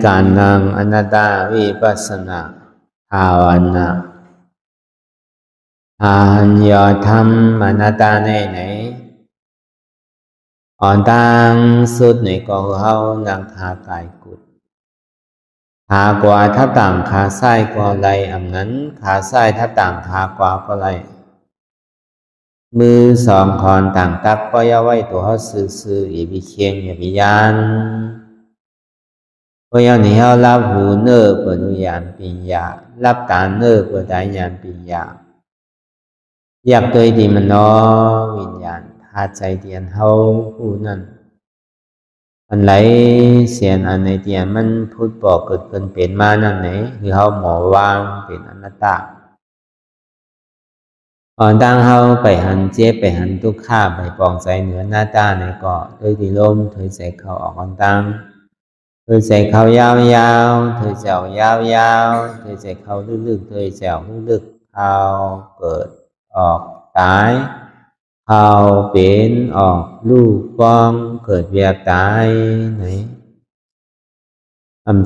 การนั่งอนัตตาวิปัสสนาภาวนายอทำอนัตตาในอ่อนตังสุดในกองเฮานังทากายกุดขากว่าถ้าต่างขาซ้ายก็ไรอันนั้นขาซ้ายถ้าต่างขากว่าก็ไรมือสองคอนต่างตักก็ย่าไว้ตัวเขาซื่ออย่าไปเคียงอย่าไปยานก็ย่าหนีเขารับหูเนื้อเปิดวิญญาณปิญญารับตาเนื้อเปิดได้ญาณปิญญาอยากตัวดีมันน้อวิญญาณหาใจเตียนเขาผู้นั้นอันไหนเสียนอันในเตียนมันพูดบอกเกิดเป็นมานั่นไหนคือเขาหมอวางเป็นอนัตตาอ่อนตั้งเขาไปหันเจ็บไปหันทุกข์ข้าไปปองใจเหนือหน้าตาในเกาะโดยที่ลมเธอใส่เขาออกอ่อนตั้งเธอใส่เขายาวๆเธอเจ้ายาวๆเธอใส่เขาลึกๆเธอเจ้าลึกๆเขาเกิดออกตายเขาเป็นออกลูกป้องเกิดเวียบตายไหน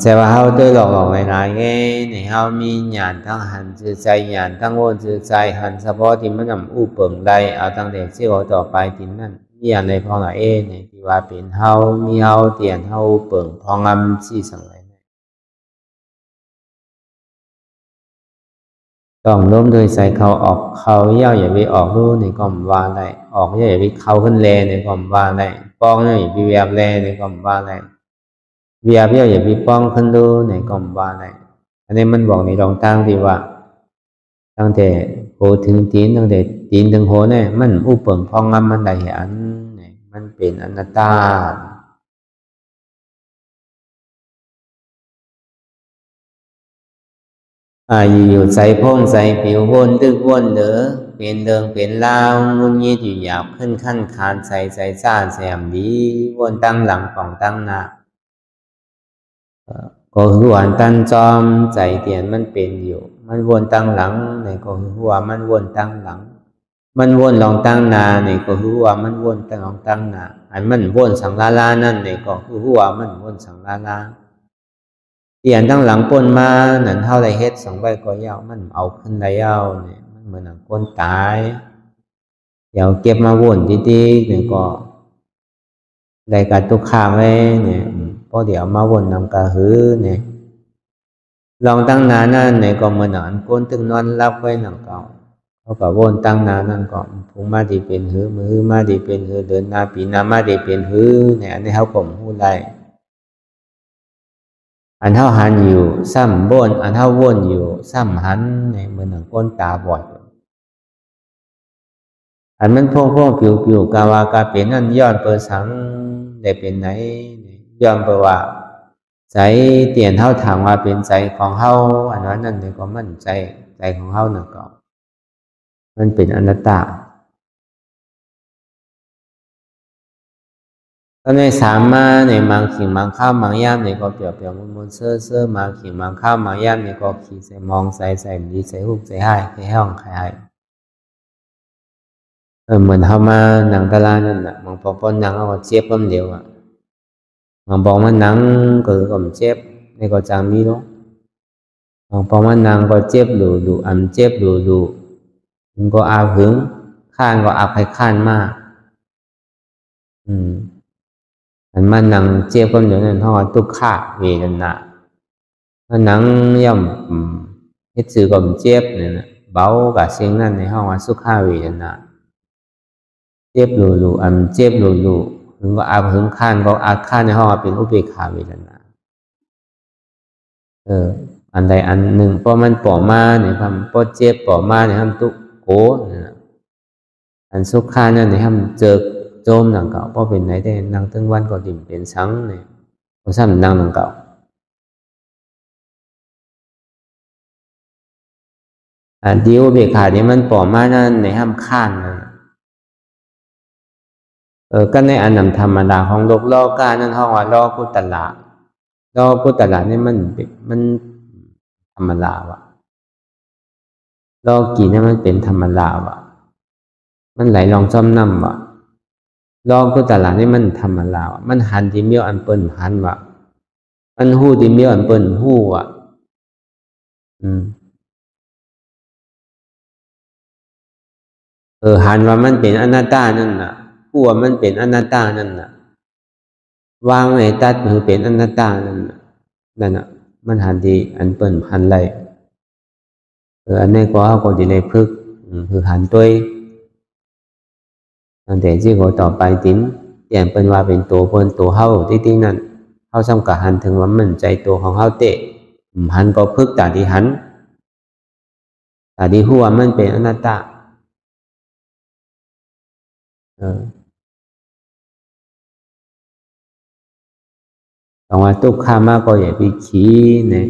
ใจว่าเขาด้วยหลอกหลายๆไงในเขามีญาณทั้งหันจือใจญาณทั้งวนจือใจหันเฉพาะที่มันนำอู้เปิงได้เอาตั้งแต่เชื่อต่อไปที่นั่นมีอย่างในพองละเนี่ยที่ว่าเป็นเขามีเขาเตียนเขาเปิงพองอำชี้สังไรต้องล้มโดยใส่เขาออกเขาเย่าอย่าไปออกรู้ในกล่อมว่าได้ออกอย่าไปเขาขึ้นแลในกล่อมว่าได้ป้องอย่าไปเวียบแลในกล่อมว่าได้เวียบอย่าไปป้องขึ้นดูในกล่อมว่าได้อันนี้มันบอกในรองตั้งที่ว่าตั้งแต่โหถึงตีนตั้งแต่ตีนถึงโหเนี่ยมันอุปเปิงพองงำมันได้เห็นมันเป็นอนัตตาอยู่ใจพ่องใจผิววนตึกวนเด้อเป็นเดิงเป็นลาวงุนยีดอยู่หยาบขึ้นขั้นคานใจซ่าแสมดีวนตั้งหลังป่องตั้งหน้าก็คือว่าตั้งจอมใจเตียนมันเป็นอยู่มันวนตั้งหลังในก็คือว่ามันวนตั้งหลังมันวนลองตั้งนาในก็คือว่ามันวนตั้งลองตั้งนาอันมันวนสังลาลานั่นในก็คือว่ามันวนสังลาลาเตียนตั้งหลังปนมานั่นเท่าไรเฮ็ดสองใบก็ยาวมันเอาขึ้นได้ยาวเนี่ยมันเหมือนหนังก้นตายเดี๋ยวเก็บมาวนดีๆเนี่ยก็ได้การตุกขาไว้เนี่ยพอเดี๋ยวมาวนนำกระหือเนี่ยลองตั้งนานนั่นเนี่ยก็เหมือนหนังก้นตึงนอนรับไว้หนังเก่าเขาก็วนตั้งนานนั่นก็พุงมาดีเป็นหือมือมาดีเป็นหือเดินนาปีนามาดีเป็นหือเนี่ยอันนี้เขาก็พูดได้อันเท่าหันอยู่ซ้ำวนอันเท่าวนอยู่ซ้ำหันเนี่ยเหมือนหนังก้นตาบอดอันมันพ่องผิวกาวากาเป็นนั่นย้อนเปิดสังได้เป็นไหนย้อนเปิดว่าใจเตียนเท่าถามว่าเป็นใจของเฮาอันนั้นนั่นเนี่ยก็มั่นใจของเฮานั่นก็มันเป็นอนัตตาก็ในสามมาในบางขิงบางข้าวบางย่ามในก็เปรียวมุนเสื้อบางขิงบางข้าวบางย่ามในก็ขี่ใส่มองใส่ดีใส่หุบใส่ให้ใส่ห้องใส่เหมือนเขามาหนังตลาดนั่นแหละบางพอปนหนังเอาเจ็บมันเดียวบางบอกมันหนังก็เจ็บในก็จางมีเนาะบางพอมันหนังก็เจ็บดูอันเจ็บดูมันก็อาหึงข้านก็อาให้ข้านมากอันมันหนังเจ็บก็เดี๋ยวนั้นเขาตุกขาเวทนาถ้าหนังย่ำเฮ็ดสื่อก็เจ็บเนี่ยนะเบากับเสียงนั่นในห้องว่าสุขาเวทนาเจ็บดูอันเจ็บดูถึงก็อาหึงข้านก็อาข้านในห้องเป็นอุเบกขาเวทนาอันใดอันหนึ่งเพราะมันป่อมาเนี่ยครับเพราะเจ็บป่อมาเนี่ยครับตุกโกเนี่ยอันสุขานั่นเนี่ยครับเจอโจมหนังเก่าเพราะเป็นไหนได้นางตึงวันก็ดิ่มเป็นสังเนี่ยเพราะซ้ำนางหนังเก่าอันที่อุเบกขาเนี่ยมันป่อมานั่นในห้ามข้านนะก็ในอันนำธรรมดาของโลกล้อก้านั่นห้องว่าล้อกุตละนี่มันธรรมดาวะล้อกี่นี่มันเป็นธรรมดาวะมันไหลลองซ้อมน้ำวะล้อกุตละนี่มันธรรมดาวะมันหันที่เมียวอันเปิ้นหันวะม อันหู้ที่มีอันเปิ้นหู้อ่ะหันว่ามันเป็นอนัตตานั่นน่ะผู้ว่ามันเป็นอนัตตานั่นน่ะวางไว้ตัดคือเป็นอนัตตานั่นน่ะมันหันดีอันเปิ้นหันไรอันนี้ก็เขาก็ดีเลยพึกคือหันตัวอันแต่ที่เขาต่อไปติ้มเปลี่ยนเป็นว่าเป็นตัวเปิ้นตัวเฮาที่นั่นเฮาซ้ำกับหันถึงว่ามันใจตัวของเฮาเตะหันก็พึกตาดีหันตาดีหัวมันเป็นอนัตตาตรงว่าทุกข์มากก็อย่าไปขี้เนี่ย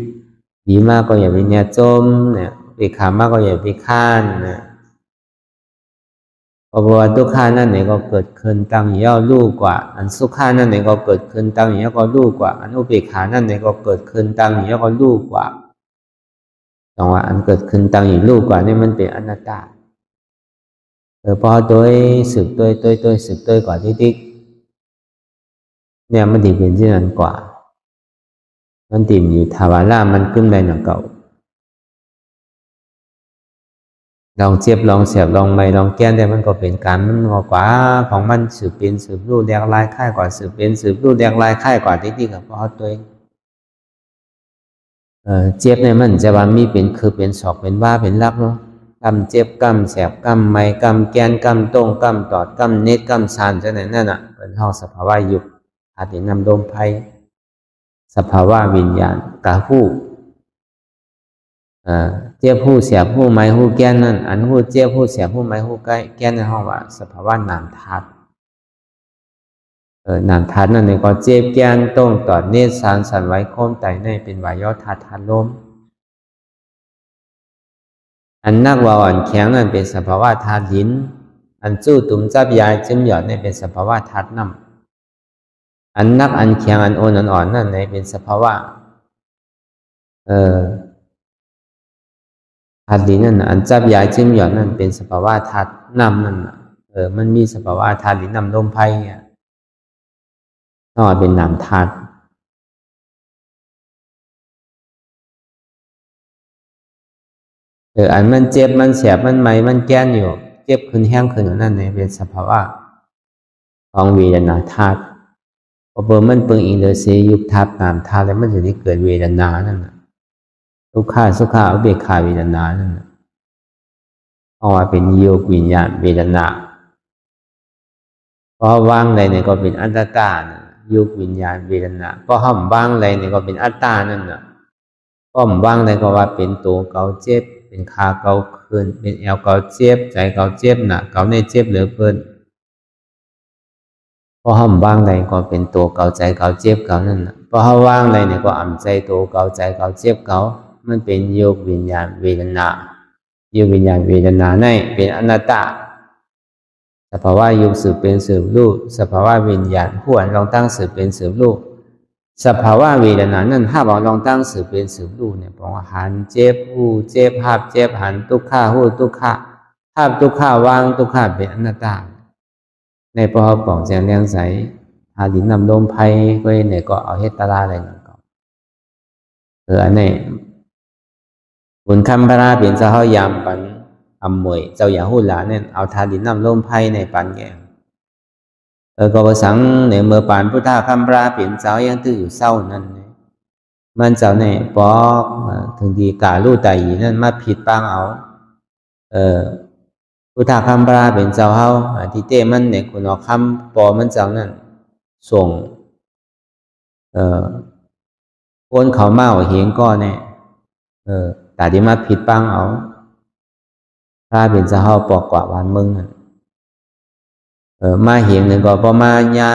ดีมากก็อย่าไปเนี่ยจมเนี่ยไปขามากก็อย่าไปข้านเนี่ยเพราะว่าทุกข์นั่นเนี่ยก็เกิดขึ้นตั้งย่อรู้กว่าอันสุขนั่นเนี่ยก็เกิดขึ้นตั้งย่อก็รู้กว่าอันอุเบกขานั่นเนี่ยก็เกิดขึ้นตั้งย่อก็รู้กว่าตรงว่าอันเกิดขึ้นตั้งอยู่รู้กว่านี่มันเป็นอนัตตาพอตัวสืบตัวสืบตัวกว่าที่เนี่ยมันดีเป็นที่นั้นกว่ามันติ่มอยู่ทวาร่ามันขึ้นได้หนักเก่าลองเจ็บลองเสียบลองไม่ลองแก้แต่มันก็เป็นการมันงอกว่าของมันสืบเป็นสืบรู้แดกลายค่ายกว่าสืบเป็นสืบรู้แดกลายค่ายกว่าที่กับพอตัวเองเจ็บเนี่ยมันจะว่ามีเป็นคือเป็นศอกเป็นว่าเป็นรับเนาะกำเจ็บกำแสบกำไม่กำแกนกำต้งกำตอดกำเน็ตกำซานจะไหนนั่นน่ะเป็นห้องสภาวะยุบอาทินำลมไพ่สภาวะวิญญาณกาหู้เจ็บหู้เสียบหู้ไม้หู้แก้นนั่นอันหู้เจ็บหู้เสียบหู้ไม้หู้แก้นในห้องว่าสภาวะนามธาตุนามธาตุนั่นเองก็เจ็บแก้นต้งตอดเนตรสันไว้โค้มไตในเป็นวายธาตุธาตุลมอันนักว่าอ่อนแข็งนั่นเป็นสภาวะธาตุหินอันจู้ตุ่มจับยายจิ้มหยอดนี่เป็นสภาวะธาตุน้ำอันนักอันแข็งอันอ่อนนั่นเป็นสภาวะธาตุดินนั่นอันจับยายจิ้มหยอดนั่นเป็นสภาวะธาตุน้ำนั่นมันมีสภาวะธาตุดินน้ำลมไฟเนี่ยต้องเป็นนามธาตุอันมันเจ็บมันเสียบมันไหมมันแก้นอยู่เจ็บขึ้นแห้งขึ้นนั่นเป็นสภาวะของเวทนาธาตุพอมันเปิงอิงเลยเสยุบทับนามธาตุแล้วมันจะได้เกิดเวทนานั่นทุกขาสุขาอุเบกขาเวทนานั่นเพราะว่าเป็นโยกวิญญาณเวทนาเพราะว่างใดเนี่ยก็เป็นอัตตาโยกวิญญาณเวทนาเพราะห้อมว่างใดเนี่ยก็เป็นอัตตานั่นห้อมว่างใดก็ว่าเป็นตัวเกาเจ็บเป็นขาเกาคืนเป็นเอวเกาเจ็บใจเกาเจ็บเกาในเจ็บเหลือเกินเพราะห้อมว่างใดก็เป็นตัวเกาใจเกาเจ็บเกานั่นเพราะห้าว่างใดเนี่ยก็อ่ำใจตัวเกาใจเกาเจ็บเกามันเป็นโยกวิญญาณเวทนาโยกวิญญาณเวทนาในเป็นอนัตตาสภาวะยุบสืบเป็นสืบรูปสภาวะวิญญาณผู้อันลองตั้งสืบเป็นสืบรูปสภาวะเวทนานั่นถ้าบอกลองตั้งสืบเป็นสืบรูปเนี่ยบอกว่าหันเจ็บหูเจ็บภาพเจ็บหันทุกขาหูทุกขาภาพทุกขาวางทุกขาเป็นอนัตตาในพอปองแจงเลี้ยงใสหาดินนำลมไพ่ก็เนี่ยก็เอาเฮตตาลาอะไรนั่นก็อันนี้บุญคำพระราเป็นเจ้ายามปันอำมวยเจ้าอย่าหูหลาเนี่ยเอาทาดินน้ำลมไพ่ในปันแกก็ประสังในเมื่อปานพุทธคำพระเป็นเจ้ายังตื้ออยู่เศร้านั่นมันเจ้าเนี่ยปอกถึงดีกาลู่ไตนั่นมาผิดปางเอาพุทธคำพระเป็นเจ้าเฮาที่เต้มันเนี่ยคุณเอาคำปอมันเจ้านั่นส่งคนเขาเมาเหียงก็เนี่ยแต่ที่มาผิดปังเอาพระเป็นเจ้าเฮาปอกกว่าวันมึงมาเหียงหนึ่งก็พอมาญา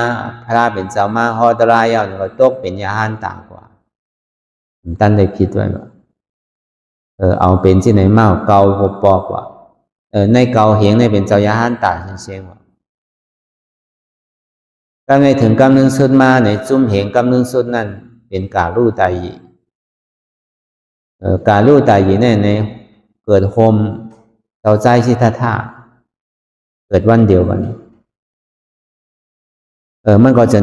พระเป็นเจ้ามาฮอตรายเอาหนึ่งก็ตกเป็นยาหันต่างกว่าตั้นได้ผิดไว้แบบเอาเป็นที่ไหนเมาเกาก็ปอกว่าในเกาเหียงในเป็นเจ้ายาหันต่างเชียงว่าก็ในถึงกำนึงสุดมาในจุ่มเหียงกำนึงสุดนั่นเป็นกาลู่ตายกาลู่ตายในเกิดโฮมเจ้าใจชิตาธาเกิดวันเดียวกัน มันก็จะ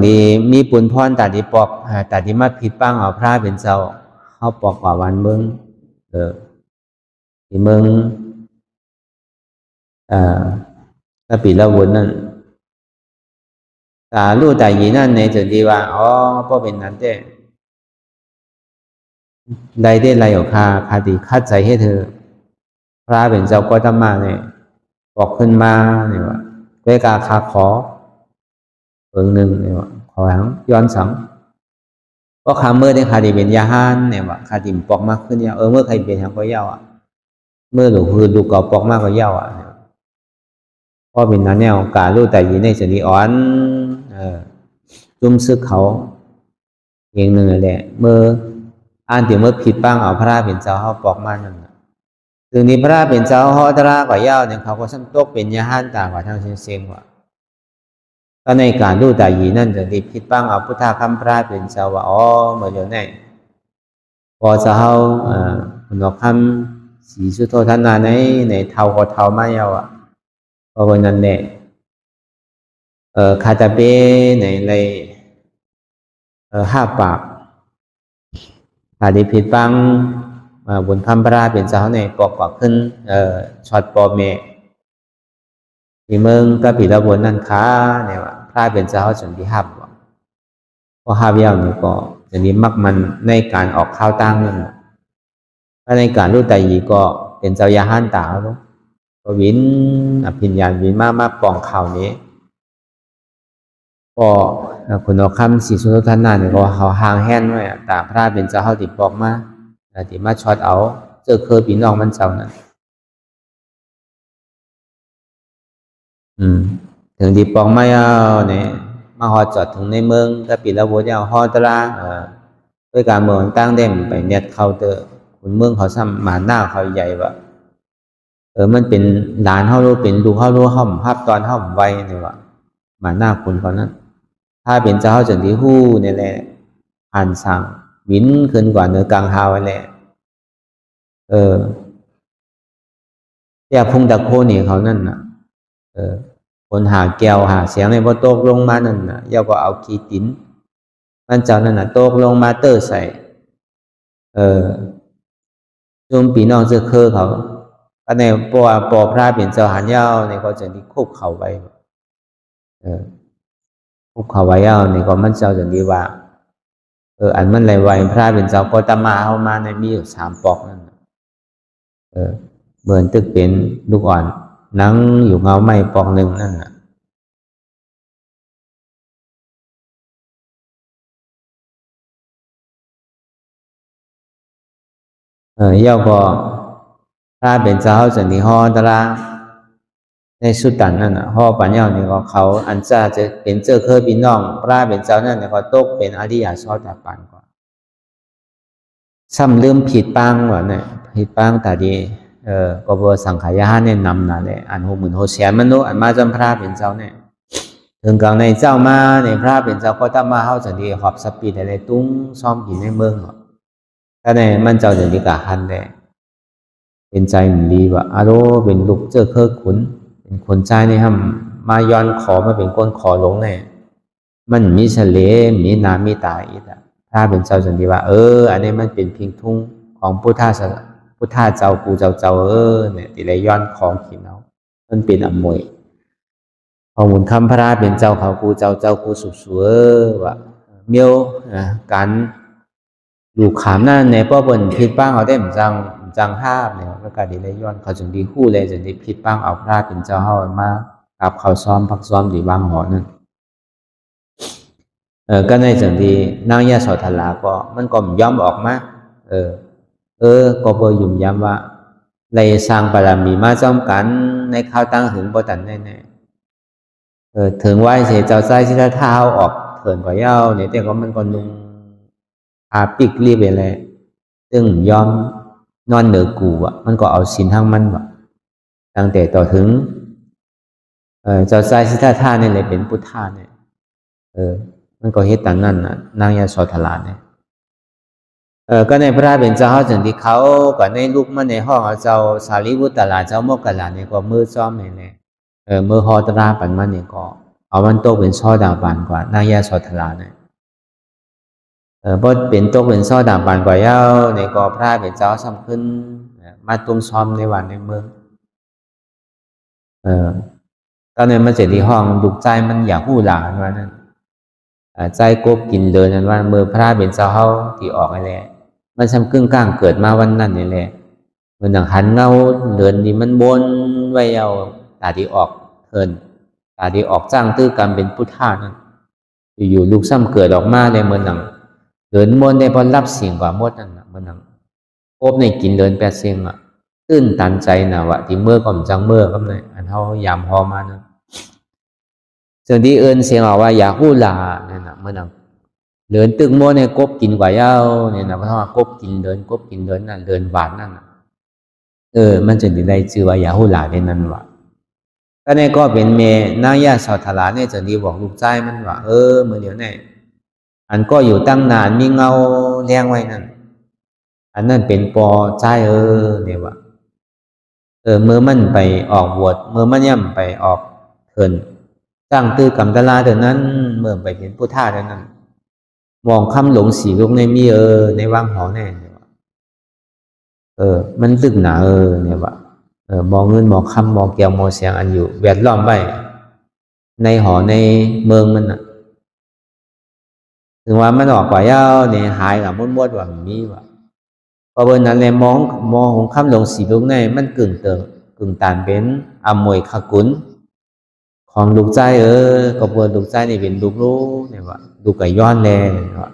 มีปุญพรตัดที่ปอกตัดที่มาผิดปังเอาพระเป็นเจ้าเขาปอกกว่าวันเมืองที่เมืองถ้าปีละวนนั่นลู่แต่ยีนั่นในจุดที่ว่าอ๋อพ่อเป็นนั้นได้ไรออกคาดีคัดใจให้เธอพระเป็นเจ้าก็ทำมาเนี่ยบอกขึ้นมาเนี่ยว่าเวกาคาขอหนึ่งเนี่ยว่าขอหางย้อนสังก็คาเมื่อได้คาดีเป็นยาฮันเนี่ยว่าคาดีปอกมากขึ้นเนี่ยเมื่อใครเป็นหางก็เย้าเมื่อหลูกคือลูกก็ปอกมากก็เย้าเพราะเป็นนั้นเนี่ยการรู้แต่ยีในจุดที่อ่อนจุ่มซึกเขาเองหนึ่งแหละเมื่ออ่านถึงเมื่อผิดบ้างเอาพระเป็นเจ้าเขาปอกมานั่นถึงนี้พระเป็นเจ้าเขาตรากว่าเย้าเนี่ยเขาก็สั้นตกเป็นยาฮันต่างกว่าทางเชียงว่าก็ในการรู้แต่ยีนั่นถึงที่ผิดบ้างเอาพุทธคำพระเป็นเจ้าว่าอ๋อเมื่อเดี๋ยวนี้พอจะเขาคุณคำสีสุโธธนาในเท่าก็เท่าไม่เอาเพราะวันนั้นเนี่ยคาตาเป้ในห้าปากคาดิผิดบังบนคำพระเป็นเจ้าในปอกกว่าขึ้นช็อตปอเมที่เมืองก็ปีละบนนั่นค้าเนี่ยว่าพระเป็นเจ้าจนที่ห้าพอห้าเบี้ยวนี่ก็จะนี้มักมันในการออกข้าวตั้งนั่นถ้าในการรู้แต่ยีก็เป็นเจ้ายาฮั่นตาแล้วก็วินอภิญญาวินมาปองข่าวนี้ก็คุณเอาคำสีสุนทรนาเนี่ยก็เขาห่างแห้งไว้ตาพระเป็นเจ้าเขาติดปอกมาติมาช็อตเอาเจอเคยปีน้องมันเจ้านั่นถึงติดปอกไม่เอาเนี่ยมาหอจอดถึงในเมืองถ้าปีละโวจะเอาหอตราด้วยการเมืองตั้งเด่มไปเน็ตเคาน์เตอร์คุณเมืองเขาซ้ำมาหน้าเขาใหญ่ว่ามันเป็นหลานเขารู้เป็นดูเขารู้เขาภาพตอนเขาไวเนี่ยว่ามาหน้าคุณเขานั้นถ้าเป็นเจ้าจันทีหู้เนี่ยแหละผ่านสั่งวินขึ้นกว่าเนื้อกลางหาวแหละแต่พุ่งตะโคนี่เขานั่นน่ะคนหาแก้วหาเสียงในพอโตกลงมานั่นน่ะย่าก็เอาขี้ติ้นมันเจ้านั่นน่ะโตกลงมาเตอร์ใส่จุ่มปีน้องเจอเคอเขาก็ในปอพระเป็นเจ้าหันยาวในก็จะที่คุบเขาไว้คุบเขาไว้ยาวในก็มันเจ้าจะดีว่าอันมันไรไว้พระเป็นเจ้าก็ตมาเข้ามาในมีอยู่3 ปอกนั่นเหมือนตึกเป็นลูกอ่อนนั่งอยู่เงาไม้ปอกหนึ่งนั่นน่ะย่อก็พระเป็นเจ้าจันทีห่อตราในสุดตันนั่นน่ะห่อปัญญาเนี่ยก็เขาอันจะเป็นเจอเคยพี่น้องพระเป็นเจ้านั่นเนี่ยก็ตกเป็นอริยชอบแต่ปันก่อนซ้ำลืมผิดปังว่าเนี่ยผิดปังแต่ดีก็บสังขายาเนี่ยนำนะเนี่ยอัน60,000 แสนมนุษย์อันมาจำพระเป็นเจ้าเนี่ยถึงกลางในเจ้ามาในพระเป็นเจ้าก็ตั้งมาเข้าจันทีหอบสปีดอะไรตุ้งซ้อมกินในเมืองถ้าในมันเจ้าจันทีกะหันแดเป็นใจมันดีว่าอารมณ์เป็นลูกเจอเคยขุนเป็นคนใจนี่ครับมาย้อนขอมาเป็นคนขอหลงเนี่ยมันมีเฉลมีน้ำมีตาอีกถ้าเป็นเจ้าจันทีว่าอันนี้มันเป็นเพียงทุ่งของพุทธเจ้ากูเจ้าเนี่ยติเลยย้อนของขีเนามันเป็นอมวยพอหมุนคำพระเป็นเจ้าเขากูเจ้ากูสุสว่าเมียวการลูกขามนั่นในป้อเปิ่นผิดบ้างเอาได้เหมือนจังภาพเนี่ยประกาศดีเลยย้อนเขาจึงดีคู่เลยจึงดีผิดบ้างเอาพระเป็นเจ้าเฮามากับเขาซ้อมพักซ้อมดีบ้างหอนั่นก็ในจึงดีนางยาสอทลาก็มันก็ย่อมออกมาก็เบอร์ยุ่มย้ำว่าเลยสร้างบารมีมาจ้อมกันในข้าวตั้งหึงบ่ตันแน่ถึงว่าเสียเจ้าใจที่เท้าออกเถินกว่าเย้าเนี่ยแต่ก็มันก็นุ่งอาปิกรีบไปเลยซึ่งยอมนอนเหนือกูมันก็เอาสินทั้งมันตั้งแต่ต่อถึงเจ้าใจที่ท่าเนี่ยเลยเป็นพุทธาเนี่ยมันก็เฮ็ดตามนั้นนางยาโสธราเนี่ยก็ในพระเป็นเจ้าจึงที่เขาก็ในลูกมันในห้องเจ้าสารีบุตรลาเจ้าโมกขลาเนี่ยก็มือซ้อมเนี่ยมือฮอตราปันมันเนี่ยก็ เอามันตกเป็นซ้อดาบานกว่านางยาสอทลาเนี่ยเพราะเป็นตกเป็นซ้อดาบานกว่าเย้าในกอพระเป็นเจ้าซ้ำขึ้นมาตุ้มซ้อมในวันในเมืองตอนนี้มันเจ็ดที่ห้องดุใจมันอยากหู้หลานว่านั่นใจกบกินเดินนั้นว่าเมื่อพระเป็นเจ้าเขาที่ออกอะไรมันซ้ำกึ่งกลางเกิดมาวันนั้นนี่แหละเหมือนหนังหันเงาเดินนี่มันบนไว้เอาตาที่ออกเทินตาที่ออกจ้างตื้อกรรมเป็นพุทธานั่นอยู่ลูกซ้ำเกิดออกมาในเหมือนหนังเดินมนในพอรับเสียงกว่ามดนั่นเหมือนหนังกบในกินเดินแปดเสียงตื้นตันใจนะวะที่เมื่อก่อนจังเมื่อก็เลยอันเขายามพอมานะส่วนที่เอิญเสียงออกว่าอยากหู้ลาเนี่ยนะเมื่อนั้นเดินตึกโม่ในกบกินกว่าเย้าเนี่ยนะเพราะว่ากบกินเดินนั่นเดินหวานนั่นมันจะได้ชื่อว่าอยากหู้ลาเป็นนั่นวะก็เนี่ยก็เป็นเมนายาสาวทลาเนี่ยจะดีบอกลูกใจมันว่าเมื่อเดี๋ยวเนี่ยอันก็อยู่ตั้งนานมีเงาแรงไว้นั่นอันนั้นเป็นปอใจเนี่ยวะเมื่อมันไปออกบวชเมื่อมันย่ำไปออกเถินตั้งตื้อกำตลาเดินนั้นเมื่อไปเป็นผู้ท่าเดินนั้นมองคำหลงสีลูกในมีในว่างหอแน่เนี่ยวะมันตึกหนาเนี่ยวะมองเงินมองคำมองเกี่ยวมองเสียงอันอยู่แวดล้อมไว้ในหอในเมืองมันน่ะถึงว่ามันออกกว่าเย้าเนี่ยหายกับมดว่ามีวะพอเบอร์นั้นเลยมองของคำหลงสีลูกในมันกึ่งตานเป็นอมวยขกุลของลูกใจก็เบอร์ลูกใจนี่เป็นลูกรู้เนี่ยวะลูกกับย้อนแรงวะ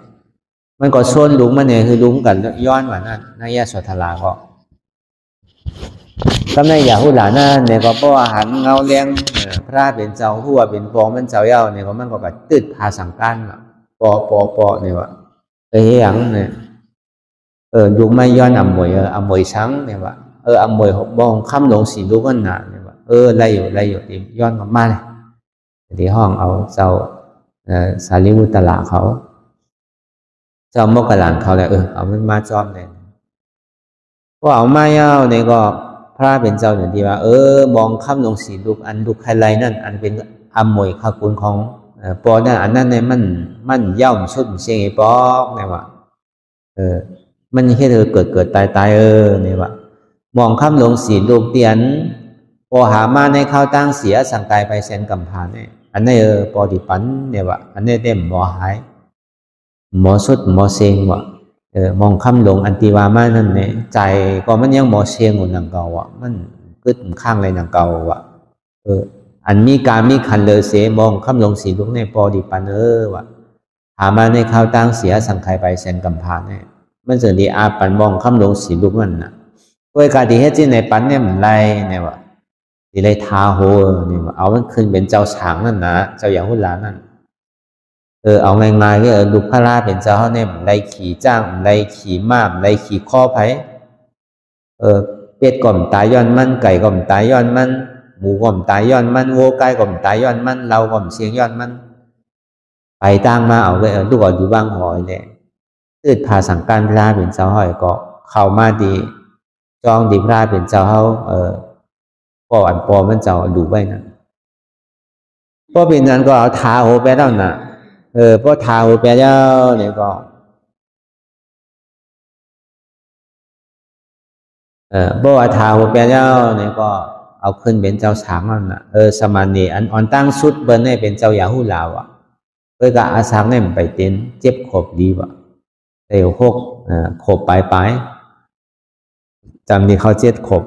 มันก็ชนลุงมันเนี่ยคือลุงกับย้อนว่านั่นนายาสวทลาก็ก็ในอยากหู้หลานนั่นเนี่ยก็เพราะอาหารเงาเลี้ยงพระเป็นเจ้าหัวเป็นปองมันเจ้าเย้าเนี่ยก็มันก็แบบตืดพาสังกันปอเนี่ยวะเฮียงเนี่ยลูกไม่ย้อนอมวยช้างเนี่ยวะอมวยบองคำหลงสีลูกก็หนาเนี่ยวะไล่อยู่ที่ย้อนกลับมาเลยที่ห้องเอาเจ้าสารีบุตรละเขาเจ้ามกหลานเขาเลยเอามันมาจอมเลยพอเอามาเย้าเนี่ยก็พระเป็นเจ้าอย่างที่ว่ามองคำหลงสีลูกอันลูกใครไรนั่นอันเป็นอมวยขกุลของปอนั่นอันนั้นเนี่ยมันย่อมสุดเสียงปอกเนี่ยวะมันแค่เกิดตายเนี่ยวะมองคำหลงสีลูกเตียนพอหามาในข้าวตั้งเสียสั่งกายไปเซนกำพานเนี่ยอันนี้ปอดิปันเนี่ยวะอันนี้เต็มหมอหายหมอสุดหมอเซงวะมองคำหลงอันติวามานั่นเนี่ยใจก็มันยังหมอเชียงอยู่หนังเก่าอ่ะมันกึดข้างเลยหนังเก่าอ่ะอันมีการมีคันเลยเสมองคำหลงสีลูกในปอดิปันวะหามาในข้าวตั้งเสียสังขายไปเซนกำพานเนี่ยมันจะดีอาปันมองคำหลงสีลูกมันน่ะด้วยการที่เฮ็ดจีในปันเนี่ยมันไรเนี่ยวะที่ไรทาโฮเนี่ยวะเอามันขึ้นเป็นเจ้าฉางนั่นนะเจ้าอย่างหุ่นหลานนั่นเอาง่ายๆก็ลูกพระราเป็นเจ้าเขาเนี่ยมันไรขี่จ้างมันไรขี่ม้ามันไรขี่ข้อไผ่เป็ดก่อมตายย้อนมันไก่ก่อมตายย้อนมันหมูก่อมตายย้อนมันวัวไก่ก่อมตายย้อนมันเราก่อมเสียงย้อนมันไปตั้งมาเอาไว้ลูกอ่อนอยู่บ้างหอยเนี่ยตืดพาสังการพระเป็นเจ้าหอยก็เข้ามาดีจองดีพระเป็นเจ้าเขาปออันปอมันเจ้าดูไว้นะพอเป็นนั้นก็เอาทาโหไปแล้วนะพอทาโหไปแล้วเนี่ยก็บ่ว่าทาโหไปแล้วเนี่ยก็เอาขึ้นเป็นเจ้าฉางนั่นนะสมานนี่อันอ่อนตั้งสุดเบิ้ลเนี่ยเป็นเจ้าอยากหู้ลาวอ่ะก็อาสังเนี่ยมันไปเต้นเจ็บขบดีวะเต๋อหกขบปลายจำนี่เขาเจ็ดขบ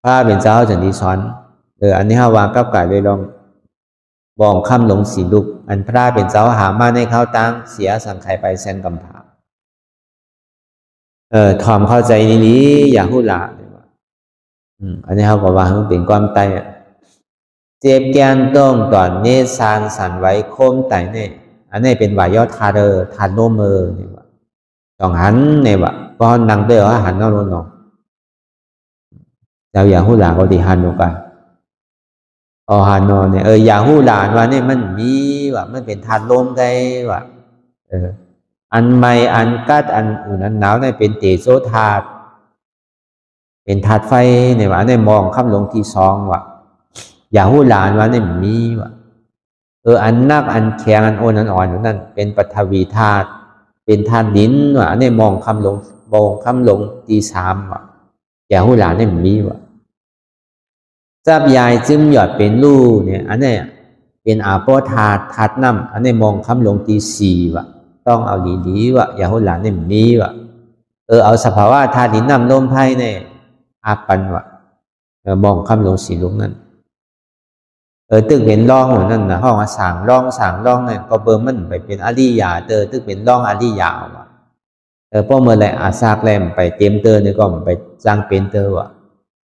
พระเป็นเจ้าจันทีสอนอันนี้ฮาวางกับไก่เลยลองบอกคำหลงสีลูกอันพระเป็นเจ้าหามาในข้าวตั้งเสียสังไขไปเซนกำผาถอมเข้าใจนี้อย่าหู้หลาอันนี้เขาบอกว่ามันเป็นความตายเจ็บแกนต้องก่อนเนซานสันไว้โคมไตเนี่ยอันนี้เป็นวายอทาทานโนเมอร์เนี่ยว่าต้องหันเนี่ยว่าก็นั่งเดือหันนอนนอนเจ้าอย่าหู้หลาก็ดีหันออกไปหันนอนเนี่ยอย่าหู้หลานว่าเนี่ยมันมีว่ามันเป็นทานลมได้ว่าอันไม่อันกัดอันอุ่นอันหนาวเนี่ยเป็นเตโซธาตุเป็นธาตุไฟเนี่ยว่าเนี่ยมองคำลงที่ซองว่า อย่าหู้หลานว่าเนี่ยมีว่ะอันนักอันแข็งอันอ่อนนั่นเป็นปฐวีธาตุเป็นธาตุดินว่ะอันนี้มองคำลงตีสามว่ะอย่าหู้หลานเนี่ยมีว่ะจับยายจึมหยอดเป็นลู่เนี่ยอันนี้เป็นอาโปธาตุน้ำอันนี้มองคำลงตีสี่ว่ะต้องเอาดีๆว่ะอย่าหู้หลานเนี่ยมีว่ะเอาสภาวะธาตุดินน้ำลมไพ่เนี่ยอาปันว่ะมองคำลงสีลงนั่นตึกเป็นร่องนั่นนะห้องสางร่องเนี่ยก็เบอร์มันไปเป็นอริยาตึกเป็นร่องอริยาว่ะพอเมื่อไรอาซากแรมไปเต็มเนี่ยก็ไปจ้างเป็นว่ะ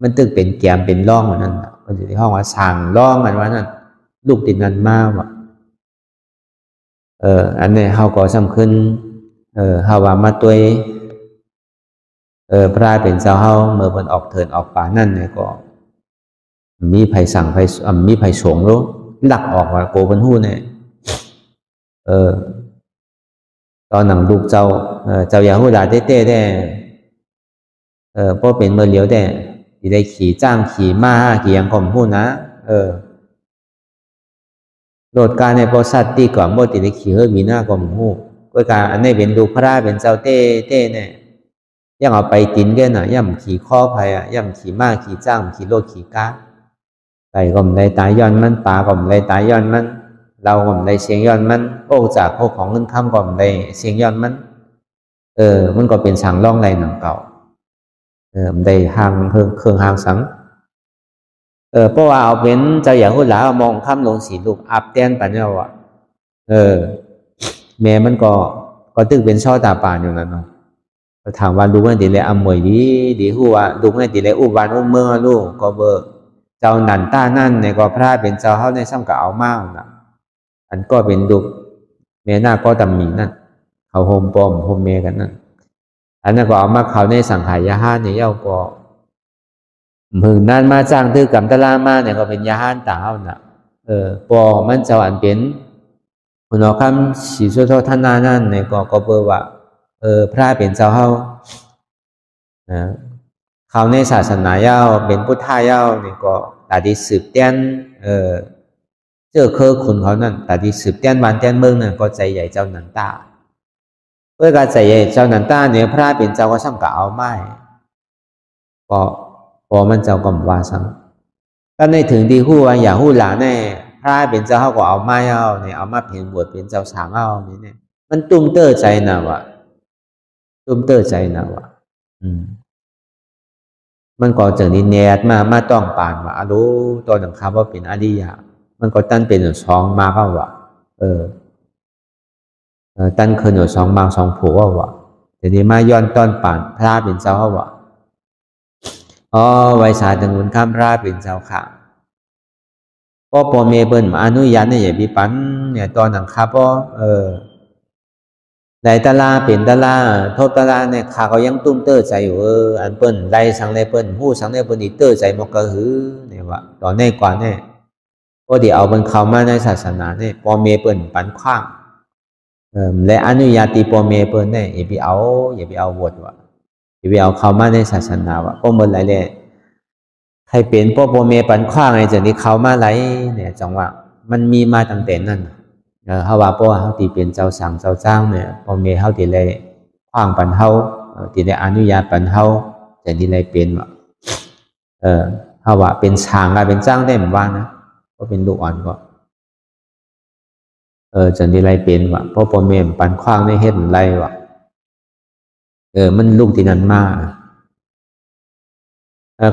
มันตึกเป็นแกมเป็นร่องนั่นก็อยู่ที่ห้องสางร่องกันว่านั่นลูกติดนันมากว่ะอันนี้เขาก็สำคัญเขาว่ามาตัวพระเป็นเจ้าเฮาเมื่อมันออกเถินออกป่านั่นเนี่ยก็มีไผ่สั่งไผ่มีไผ่สงรู้หลักออกว่าโกเป็นหู้เนี่ยตอนหนังลูกเจ้าอย่าหู้ด่าเต้ได้เพราะเป็นเมื่อเลี้ยวได้ขี่จ้างขี่ม้าขี่ยังข่มหู้นะโหลดการในโพสัตตีก่อนโมติได้ขี่มีหน้าข่มหู้ก็การอันนี้เป็นลูกพระเป็นเจ้าเต้เนี่ยยังเอาไปกินกันน่ะย่ำขี่ข้อไผ่ย่ำขี่ม้าขี่จ้างขี่รถขี่ก้าไก่ก็ไม่ได้ตายย้อนมันปลาก็ไม่ได้ตายย้อนมันเราก็ไม่ได้เสียงย้อนมันโอ้จากพวกของเงินคำก็ไม่ได้เสียงย้อนมันมันก็เป็นสังร่องไรหนังเก่าไม่ได้ห่างเครื่องห่างสังเพราะว่าเอาเป็นเจ้าอย่างหุ่นหลามองคำลงสีลูกอับเต้นปัญญาว่ะแม่มันก็ตึกเป็นช่อตาป่านอยู่นั่นเนาะถามว่าลูกให้ดีเลยอมวยดีหัวลูกให้ดีเลยอุบานอุเมืองลูกก็เบอร์เจ้านันต้านั่นในก็พระเป็นเจ้าเขาในซ้ำกับเอามากนะอันก็เป็นดุเมน่าก็ตำหนินั่นเขาโฮมปอมโฮมเมกันนั่นอันนั้นก็เอามาเขาในสังขายาห้านเนี่ยเย้าก็มึงนั่นมาจ้างตื้อกำตะลามาเนี่ยก็เป็นยาห้านตาเอาน่ะปอมันเจ้าอันเป็นคุณเอาคำสีโซโทท่านนั่นเนี่ยก็เบอร์ว่าพระเป็นเจ้าเขาเขาในศาสนาเย้าเป็นพุทธะเย้าเนี่ยก็แต่ที่สืบเตี้ยนเจอเคอคุณเขานั่นแต่ที่สืบเตี้ยนวันเตี้ยนเมืองนั่นก็ใจใหญ่เจ้านันตาเพื่อการใจใหญ่เจ้านันตาเนี่ยพระเป็นเจ้าก็ช่างกะเอาไม่ก็พอมันเจ้าก็ว่าซังก็ในถึงที่หู้ว่าอย่าหู้หลานแน่พระเป็นเจ้าเขาก็เอาไม่เอาเนี่ยเอามาเพียงบวชเป็นเจ้าสางเอาเนี่ยมันตุ้มเตอใจนะวะตุ้มเตอใจนะวะมันก็จากนี้แนดมาต้องปานว่าอารู้ตัวหนังคำว่าเป็นอริยะมันก็ตั้นเป็นสองมาก็ว่าตั้นคืนสองบางสองผัวว่าแต่นี้มาย้อนต้นป่านพระเป็นเจ้าว่าไว้สาถึงหุ่นข้ามพระเป็นเจ้าค่ะก็พอเมเบิ้ลอนุญาตเนี่ยอย่าบีปันเนี่ยตอนหนังคาพอในตลาเป็นตลาทบตลาเนี่ยข้าก็ยังตุ้มเตอใจอยู่อันเปิ้นไล่สังในเปิ้นหู้สังในเปิ้นอีเตอใจมกระหือเนี่ยว่าตอนนี้กว่าเนี่ยก็เดี๋ยวเอามันเข้ามาในศาสนาเนี่ยปอเมเปิ้นปันขว้างและอนุญาติปอเมเปิ้นเนี่ยอย่าไปเอาวดว่ะอย่าไปเอาเข้ามาในศาสนาว่ะก็เหมือนไรเลยใครเป็นปอเมปันขว้างไอ้จากนี้เข้ามาไรเนี่ยจังว่ามันมีมาตั้งแต่นั้นเขาว่าเพราะว่าเขาตีเป็นเจ้าสั่งเจ้าจ้างเนี่ยพอเมเขาตีเลยขว้างปันเขาตีเลยอนุญาตปันเขาแต่ตีเลยเป็นว่าเขาว่าเป็นช่างเป็นจ้างได้เหมือนว่านะก็เป็นลูกอ่อนก็จะตีเลยเป็นว่าเพราะพอเมปันขว้างในเฮ็ดไรว่ามันลูกตีนั้นมาก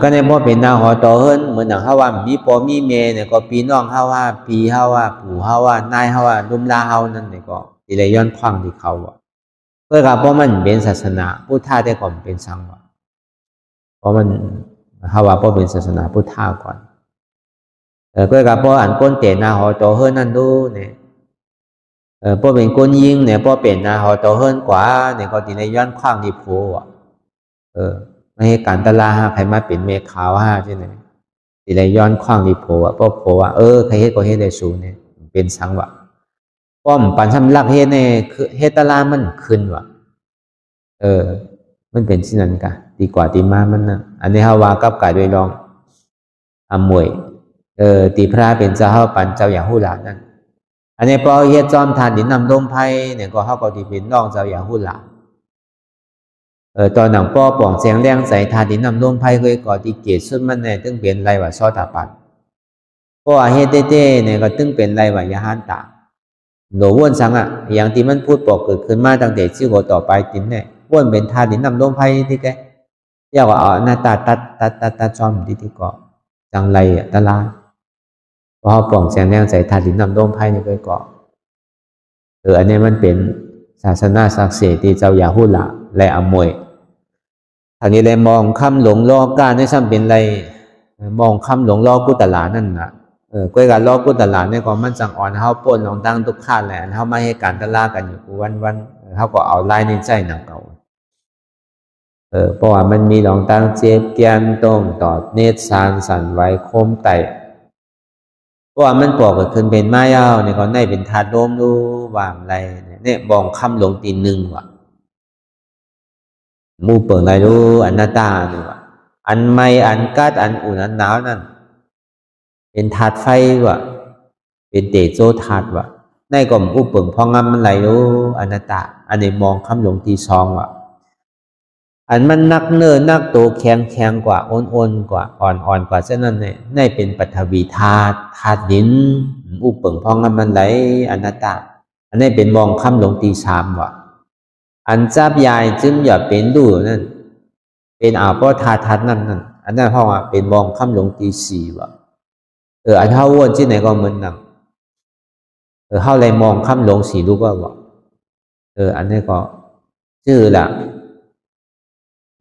ก็ในบ่เป็นนาหอต่อเฮิรนเหมือนอย่างเขาว่ามีปอมีเมเนี่ยก็ปีน้องเขาว่าปีเขาว่าปู่เขาว่านายเขาว่าลุมลาเขานั่นเนี่ยก็ตีเลยย้อนคว้างที่เขาว่าเพื่อกับเพราะมันเป็นศาสนาพุทธะได้ก่อนเป็นสังวะเพราะมันเขาว่าเพราะเป็นศาสนาพุทธะก่อนเพื่อกับเพราะอันก้นเตนาหอต่อเฮิรนนั่นดูเนี่ยเพราะเป็นก้นยิงเนี่ยเพราะเป็นนาหอต่อเฮิรนกว่าเนี่ยก็ตีเลยย้อนคว้างที่ผัวไม่ให้การตลาดใครมาเป็นเมฆขาวใช่ไหมตีเลยย้อนคว้างที่ผัวเพราะผัวว่าใครเฮ็ดก็เฮ็ดได้สูงเนี่ยเป็นสังวะป้อมปันสำลักเฮ็ดเนี่ยคือเฮ็ดตลาดมันขึ้นวะมันเป็นสิ่งนั้นกะดีกว่าตีมามันนะอันนี้เขาว่ากับกายโดยลองอมวย ตีพระเป็นเจ้าเขาปันเจ้าอย่างหูหลานั่นอันนี้พอเฮ็ดจอมทานดินนำลมไพ่เนี่ยก็เขาก็ดีเป็นน้องเจ้าอย่างหูหลาตอนหนังป้อป่องเสียงแรงใส่ทานดินนำลมไพ่เคยก่อที่เกศสุดมันเนี่ยตึงเป็นไรว่าซอตาปันเพราะเฮ็ดเต้เนี่ยก็ตึงเป็นไรว่ายาหันตาหนูว่นสังอ่ะอย่างที่มันพูดบอกเกิดขึ้นมาตั้งแต่ชื่อโกต่อไปตินเนี่ยว่นเป็นทานดินนำลมไพ่ที่แกอยากว่าหน้าตาตัดจอมที่ก่อจังไรอ่ะตะลาพอป่องเสียงแรงใส่ทานดินนำลมไพ่เนี่ยเคยก่ออันนี้มันเป็นศาสนาศักดิ์สิทธิ์ที่เจ้าอย่าหูละและอมวยทางนี้เลยมองคำหลงล้อการให้ซ้ำเป็นไรมองคำหลงล้อกุตลานั่นนะก้อยการล้อกุตลาเนี่ยก็มันจังอ่อนเฮาป่นลองตั้งทุกข้าแหละเฮาไม่ให้การตะลากันอยู่วันเฮาก็เอาไล่ในใจหนังเก่าเพราะว่ามันมีลองตั้งเจ็บเกียนตรงต่อเนตรสารสันไว้โคมไตเพราะว่ามันปอกก็ขึ้นเป็นไม้ยาวเนี่ยก็ได้เป็นธาตุลมดูว่างไรเนี่ยบองคำหลงตีหนึ่งว่ะมูเปิงไรดูอันหน้าตาเนี่ยว่ะอันไม่อันกัดอันอุ่นอันหนาวนั่นเป็นธาตุไฟว่ะเป็นเตโชธาตุว่ะในก็มูเปิงพองงำมันไรดูอันหน้าตาอันนี้มองคำหลงตีซองว่ะอันมันนักเนินนักโตแข็งกว่าอ่อนกว่าอ่อนกว่าเช่นนั้นเนี่ยในเป็นปฐวีธาตุดินอุปเปิงพองมันไหลอนัตตาอันนี้เป็นมองคำหลงตีสามว่ะอันจับยายจึงอย่าเป็นดูนั่นเป็นอาเพราะธาตุนั่นอันนั้นเพราะว่าเป็นมองคำหลงตีสี่ว่ะอันเท่าวนที่ไหนก็เหมือนนั่งเท่าไรมองคำหลงสี่รู้ว่าอันนี้ก็ชื่อละ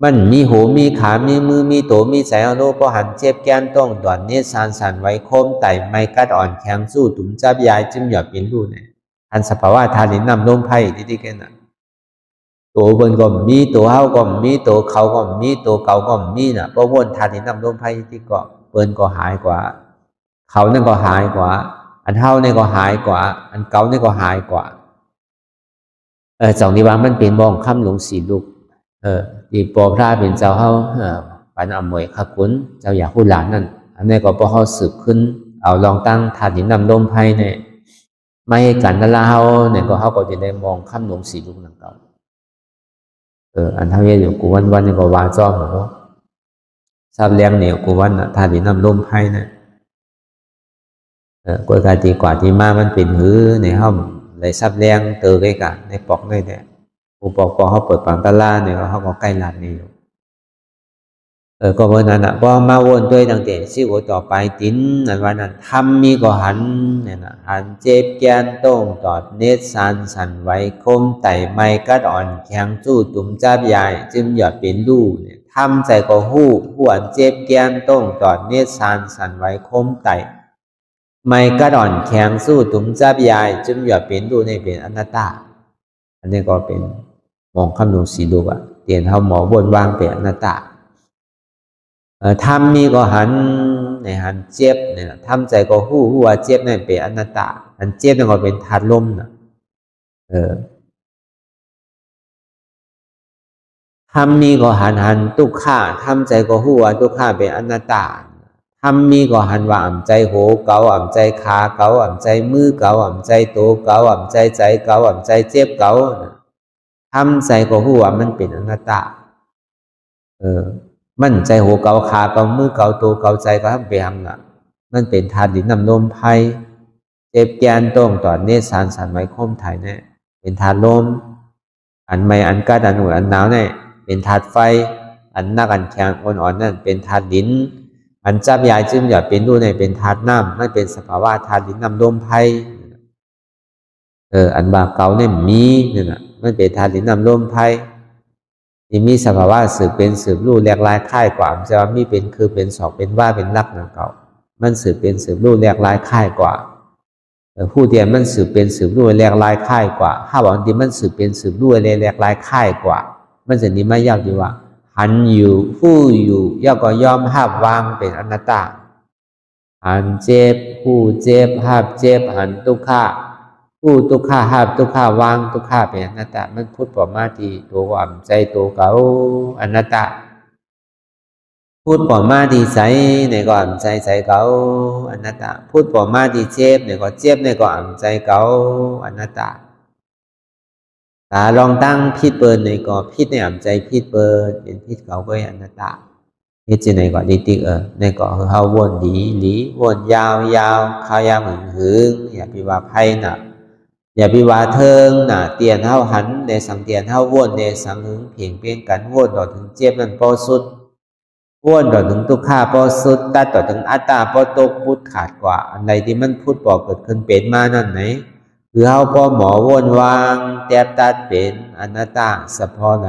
มันมีหูมีขามีมือมีตัวมีสายอนุพอหันเจ็บแก้นต้องด่วนเนี่ยสันไว้โคมไต่ไม่กัดอ่อนแข็งสู้ถุงจับยายจึงหยอดเป็นรูเนี่ยอันสภาวะทานินนำลมไพ่ที่แกน่ะตัวบนก็มีตัวเฮาก็มีตัวเขาก็มีตัวเก่าก็มีน่ะเพราะวนทานินนำลมไพ่ที่ก็เปิ้นก็หายกว่าเขานั่นก็หายกว่าอันเฮานี่ก็หายกว่าอันเก่านี่ก็หายกว่าสองนี้ว่ามันเป็นมองคำหลงสีลูกที่ปอพระเป็นเจ้าเฮาปันอมวยขกุนเจ้าอยากพูดหลานนั่นอันนี้ก็พอเฮาสืบขึ้นเอาลองตั้งทานหินนำลมไพ่เนี่ยไม่ให้กันนั่นละเฮาเนี่ยก็เฮาก็จะได้มองคำหลงสีลูกนั่นเก่าอันเท่านี้อยู่กูวันนี่ก็วาจ้อมเนาะทราบเลี้ยงเนี่ยกูวันทานหินนำลมไพ่เนี่ยกวยกาตีกว่าที่มามันเป็นหื้อในห้องเลยทราบเลี้ยงเตอไกกันในปอกเลยเนี่ยอุปกรณ์เขาเปิดปังตะล่าเนี่ยเขาก็ใกล้หลัดนี่อยู่ก็เพราะนั้นพอมาวนด้วยตั้งแต่ชื่อต่อไปติ้นนั่นวันนั้นทำมีก็หันเนี่ยนะหันเจ็บแกนต้งตอดเนตรสันไว้คมไต่ไม้กัดอ่อนแข็งจู้ตุ่มจับใหญ่จึงหยอดเป็นลู่เนี่ยทำใจก็หู้หวนเจ็บแกนต้งตอดเนตรสันไว้คมไต่ไม้กัดอ่อนแข็งสู้ตุ่มจับใหญ่จึงหยอดเป็นลู่ในเป็นอนัตตาอันนี้ก็เป็นมองคำหลงสีลูกเตียนเฮาหมอบนวางเป็นอนัตตาทำนี่ก็หันในหันเจ็บเนี่ยทำใจก็หู้ว่าเจ็บนั่นเป็นอนัตตาหันเจ็บนั่นก็เป็นธาตุลมนะทำนี่ก็หันทุกข้าทำใจก็หู้ว่าทุกข้าเป็นอนัตตาทำนี่ก็หันว่าอ่ำใจโหเกาอ่ำใจขาเกาอ่ำใจมือเกาอ่ำใจโตเกาอ่ำใจเกาอ่ำใจเจ็บเกาทำใจก็หู้ว่ามันเป็นอนัตตามันใจหัวเกาขาเกามือเกาตัวเกาใจก็ทำไปทำน่ะมันเป็นธาตุดินน้ำลมไพ่เจ็บแกนต้งต่อเนตรสันไว้คมไถ่เนี่ยเป็นธาตุลมอันไม่อันกัดอันอุ่นอันหนาวเนี่ยเป็นธาตุไฟอันนักอันแข็งอ่อนนั่นเป็นธาตุดินอันจับยายจึงอย่าเป็นดูเนี่ยเป็นธาตุน้ำนั่นเป็นสภาวะธาตุดินน้ำลมไพ่อันบาเกาเนี่ยมีเนี่ยนะมันเป็นธาตุดินน้ำลมไพ่ที่มีสภาวะสืบเป็นสืบรูแหลกลายค่ายกว่าจะมีเป็นคือเป็นสอกเป็นว่าเป็นลักนั่นเก่ามันสืบเป็นสืบรูแหลกลายค่ายกว่าผู้เดียนมันสืบเป็นสืบรูแหลกลายค่ายกว่าถ้าบอกที่มันสืบเป็นสืบรูแหลกลายค่ายกว่ามันจะนี้ไม่ยากดีว่าหันอยู่ผู้อยู่ย่อก็ยอมห้ามวางเป็นอนัตตาหันเจ็บผู้เจ็บห้ามเจ็บหันทุกข้าผู้ทุกข้าห้ามทุกข้าวางทุกข้าเป็นอนัตตามันพูดประมาทีตัวอ่ำใจตัวเก่าอนัตตาผู้ พูดปอมาที่ใสในก็อ่ำใจใจเก่าอนัตตาพูดปอมาที่เจ็บในก็เจ็บในก็อ่ำใจเก่าอนัตตาตาลองตั้งพิษเปิดในก็พิษในอ่ำใจพิษเปิดเป็นพิษเก่าก็อนัตตาพิษจีในก็ดีติในก็เฮาวนหลีวนยาวยาวข้าวยาวหึงอย่าไปว่าไพ่น่ะอย่าไปว่าเทิงน่ะเตียนเฮาหันในสังเตียนเฮาวนในสังหึงเพียงเพียงกันวนต่อถึงเจ็บนั่นพอสุดวนต่อถึงทุกข้าพอสุดตัดต่อถึงอัตตาพอตกพุทธขาดกว่าอันใดที่มันพุทธบอกเกิดขึ้นเป็นมานั่นไหนคือเฮาพอหมอวนวางแตบตัดเป็นอนัตตาสะพอไหน